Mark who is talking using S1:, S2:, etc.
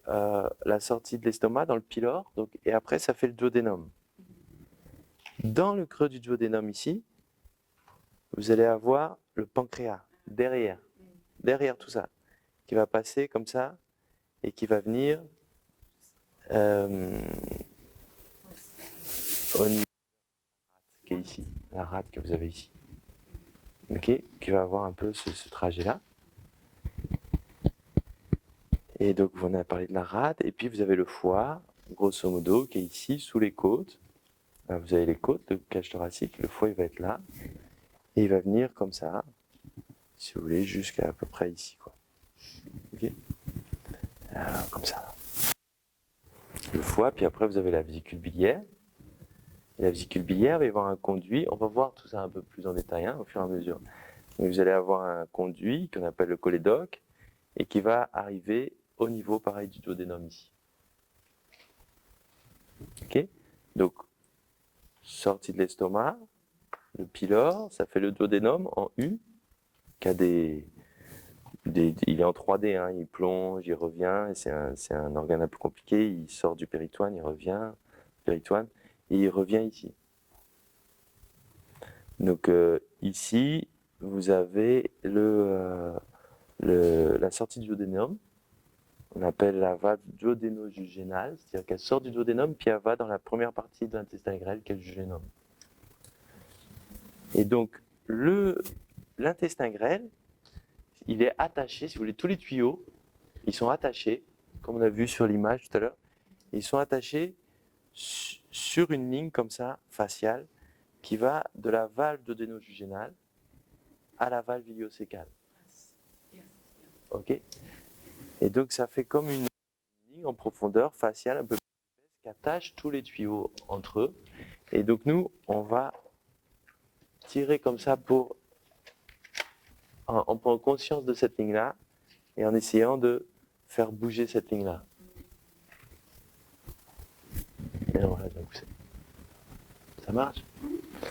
S1: la sortie de l'estomac dans le pylore, donc, et après ça fait le duodénum. Dans le creux du duodénum ici, vous allez avoir le pancréas, derrière tout ça, qui va passer comme ça, et qui va venir au niveau qui est ici, la rate que vous avez ici. Ok, qui va avoir un peu ce trajet-là. Et donc, on a parlé de la rate, et puis vous avez le foie, grosso modo, qui est ici, sous les côtes. Là, vous avez les côtes, le cage thoracique, le foie, il va être là, et il va venir comme ça, si vous voulez, jusqu'à peu près ici, quoi. Ok, alors, comme ça. Le foie, puis après, vous avez la vésicule biliaire. Et la vésicule biliaire va y avoir un conduit. On va voir tout ça un peu plus en détail, hein, au fur et à mesure. Mais vous allez avoir un conduit qu'on appelle le cholédoque, et qui va arriver au niveau, pareil, du duodénum ici. Ok, donc, sortie de l'estomac, le pylore, ça fait le duodénum en U, qui a il est en 3D, hein, il plonge, il revient, et c'est un organe un peu compliqué, il sort du péritoine, il revient, péritoine, et il revient ici. Donc ici, vous avez la sortie du duodénum, on appelle la valve duodéno-jugénale, c'est-à-dire qu'elle sort du duodénum, puis elle va dans la première partie de l'intestin grêle, qui est le jugénum. Et donc, l'intestin grêle, il est attaché, si vous voulez, tous les tuyaux, ils sont attachés, comme on a vu sur l'image tout à l'heure, ils sont attachés sur une ligne comme ça, faciale, qui va de la valve duodéno-jugénale à la valve iléocécale. Ok. Et donc ça fait comme une ligne en profondeur faciale un peu plus épaisse qui attache tous les tuyaux entre eux. Et donc nous, on va tirer comme ça en prenant conscience de cette ligne-là et en essayant de faire bouger cette ligne-là. Et voilà, donc ça marche.